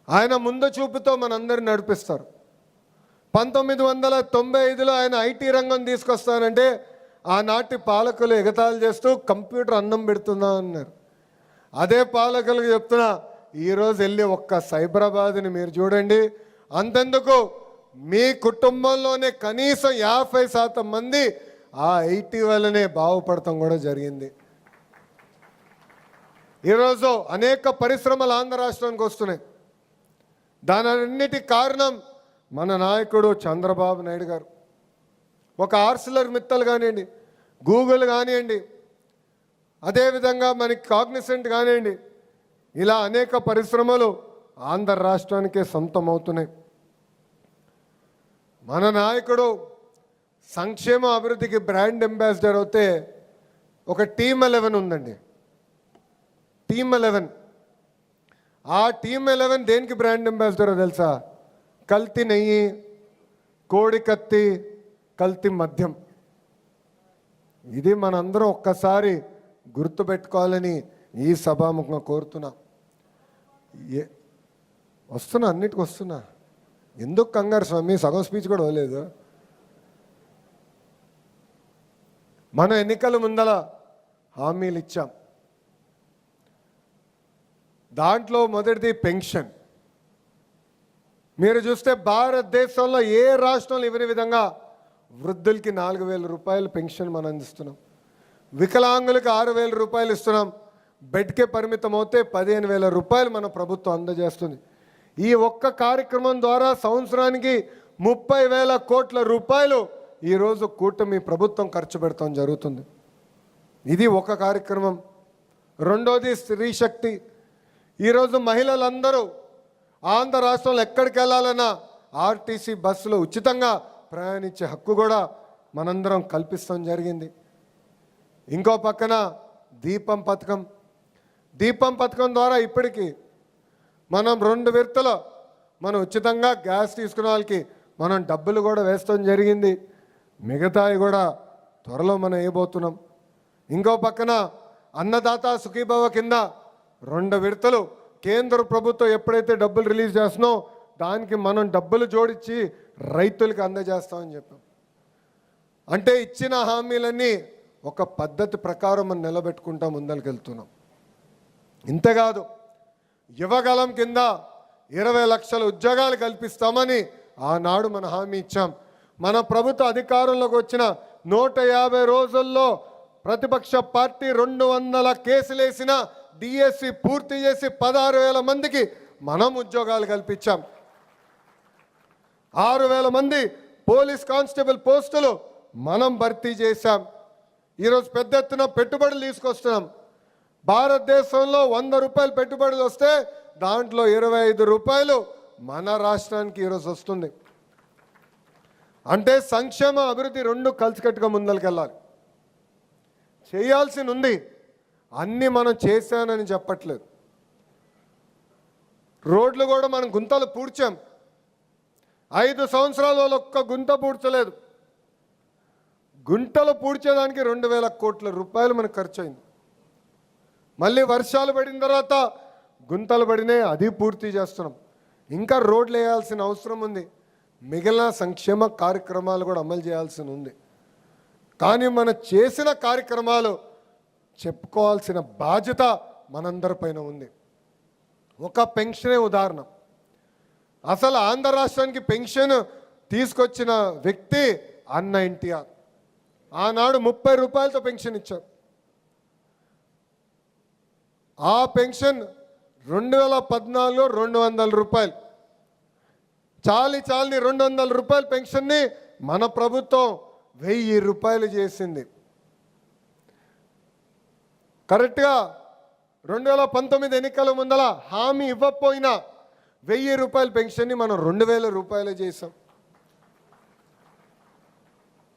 ఆయన ముందు చూపుతో మనందరిని నడిపిస్తారు. 1995లో ఆయన ఐటీ రంగం తీసుకొస్తానంటే ఆనాటి పాలకులు ఎగతాళి చేస్తూ కంప్యూటర్ అన్నం పెడుతుందా అన్నారు. అదే పాలకులకు చెప్తున్నా, ఈరోజు వెళ్ళి ఒక్క సైబరాబాద్ని మీరు చూడండి. అంతెందుకు, మీ కుటుంబంలోనే కనీసం 50% మంది ఆ ఐటీ వల్లనే బాగుపడటం కూడా జరిగింది. ఈరోజు అనేక పరిశ్రమలు ఆంధ్ర రాష్ట్రానికి వస్తున్నాయి. దానన్నిటి కారణం మన నాయకుడు చంద్రబాబు నాయుడు గారు. ఒక ఆర్సిలర్ మిత్తల్ కానివ్వండి, గూగుల్ కానివ్వండి, అదేవిధంగా మనకి కాగ్నిసెంట్ కానివ్వండి, ఇలా అనేక పరిశ్రమలు ఆంధ్ర రాష్ట్రానికే సొంతం అవుతున్నాయి. మన నాయకుడు సంక్షేమ అభివృద్ధికి బ్రాండ్ అంబాసిడర్ అవుతే ఒక టీమ్ 11 ఉందండి. టీమ్ 11, ఆ టీమ్ 11 దేనికి బ్రాండ్ అంబాసిడరో తెలుసా? కల్తీ నెయ్యి, కోడి కత్తి, కల్తీ మద్యం. ఇది మనందరం ఒక్కసారి గుర్తుపెట్టుకోవాలని ఈ సభాముఖంగా కోరుతున్నా. వస్తున్నా, అన్నిటికి వస్తున్నా. ఎందుకు కంగారు స్వామి? సగం స్పీచ్ కూడా అవ్వలేదు. మన ఎన్నికల ముందల హామీలు ఇచ్చాం. దాంట్లో మొదటిది పెన్షన్. మీరు చూస్తే భారతదేశంలో ఏ రాష్ట్రంలో ఇవ్వని విధంగా వృద్ధులకి 4,000 రూపాయలు పెన్షన్ మనం అందిస్తున్నాం. వికలాంగులకి 6,000 రూపాయలు ఇస్తున్నాం. బెడ్కే పరిమితం అవుతే 15,000 రూపాయలు మన ప్రభుత్వం అందజేస్తుంది. ఈ ఒక్క కార్యక్రమం ద్వారా సంవత్సరానికి 30,000 కోట్ల రూపాయలు ఈరోజు కూటమి ప్రభుత్వం ఖర్చు పెడతాం జరుగుతుంది. ఇది ఒక కార్యక్రమం. రెండోది స్త్రీ శక్తి. ఈరోజు మహిళలందరూ ఆంధ్ర రాష్ట్రంలో ఎక్కడికి వెళ్ళాలన్నా ఆర్టీసీ బస్సులో ఉచితంగా ప్రయాణించే హక్కు కూడా మనందరం కల్పిస్తాం జరిగింది. ఇంకో పక్కన దీపం పథకం. దీపం పథకం ద్వారా ఇప్పటికీ మనం 2 విడతలు మనం ఉచితంగా గ్యాస్ తీసుకునే వాళ్ళకి మనం డబ్బులు కూడా వేస్తాం జరిగింది. మిగతాయి కూడా త్వరలో మనం వేయబోతున్నాం. ఇంకో పక్కన అన్నదాత సుఖీభవ కింద 2 విడతలు కేంద్ర ప్రభుత్వం ఎప్పుడైతే డబ్బులు రిలీజ్ చేస్తున్నామో దానికి మనం డబ్బులు జోడించి రైతులకు అందజేస్తామని చెప్పాం. అంటే ఇచ్చిన హామీలన్నీ ఒక పద్ధతి ప్రకారం మనం నిలబెట్టుకుంటా ముందరికి వెళ్తున్నాం. ఇంతేకాదు, యువగలం కింద 20 లక్షల ఉద్యోగాలు కల్పిస్తామని ఆనాడు మన హామీ ఇచ్చాం. మన ప్రభుత్వ అధికారంలోకి వచ్చిన 150 రోజుల్లో ప్రతిపక్ష పార్టీ 200 కేసులేసిన డిఎస్సి పూర్తి చేసి 16,000 మందికి మనం ఉద్యోగాలు కల్పించాం. 6,000 మంది పోలీస్ కానిస్టేబుల్ పోస్టులు మనం భర్తీ చేశాం. ఈరోజు పెద్ద ఎత్తున పెట్టుబడులు తీసుకొస్తున్నాం. భారతదేశంలో 100 రూపాయలు పెట్టుబడులు వస్తే దాంట్లో 25 రూపాయలు మన రాష్ట్రానికి ఈరోజు వస్తుంది. అంటే సంక్షేమ అభివృద్ధి 2 కలిసికట్టుగా ముందరికెళ్ళాలి. చేయాల్సి ఉంది. అన్నీ మనం చేశానని చెప్పట్లేదు. రోడ్లు కూడా మనం గుంతలు పూడ్చాం. 5 సంవత్సరాల ఒక్క గుంత పూడ్చలేదు. గుంటలు పూడ్చేదానికి 2,000 కోట్ల రూపాయలు మనకు ఖర్చు అయింది. మళ్ళీ వర్షాలు పడిన తర్వాత గుంతలు పడినాయి, అది పూర్తి చేస్తున్నాం. ఇంకా రోడ్లు వేయాల్సిన అవసరం ఉంది. మిగిలిన సంక్షేమ కార్యక్రమాలు కూడా అమలు చేయాల్సి ఉంది. కానీ మనం చేసిన కార్యక్రమాలు చెప్పుకోవాల్సిన బాధ్యత మనందరిపైన ఉంది. ఒక పెన్షనే ఉదాహరణ. అసలు ఆంధ్ర రాష్ట్రానికి పెన్షన్ తీసుకొచ్చిన వ్యక్తి అన్న ఎన్టీఆర్. ఆనాడు 30 రూపాయలతో పెన్షన్ ఇచ్చారు. ఆ పెన్షన్ 2014లో 200 రూపాయలు. చాలని 200 రూపాయల పెన్షన్ని మన ప్రభుత్వం 1000 రూపాయలు చేసింది. కరెక్ట్గా 2019 ఎన్నికల ముందల హామీ ఇవ్వకపోయినా 1000 రూపాయల పెన్షన్ని మనం 2,000 రూపాయలు చేసాం.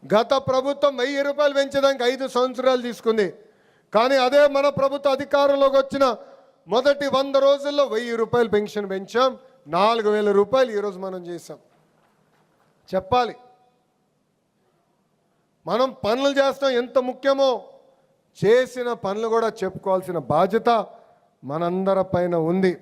గత ప్రభుత్వం 1000 రూపాయలు పెంచడానికి 5 సంవత్సరాలు తీసుకుంది. కానీ అదే మన ప్రభుత్వ అధికారంలోకి వచ్చిన మొదటి 100 రోజుల్లో 1000 రూపాయలు పెన్షన్ పెంచాం. 4,000 రూపాయలు ఈరోజు మనం చేసాం. చెప్పాలి, మనం పనులు చేస్తాం ఎంత ముఖ్యమో చేసిన పనులు కూడా చెప్పుకోవాల్సిన బాధ్యత మనందరి పైన ఉంది.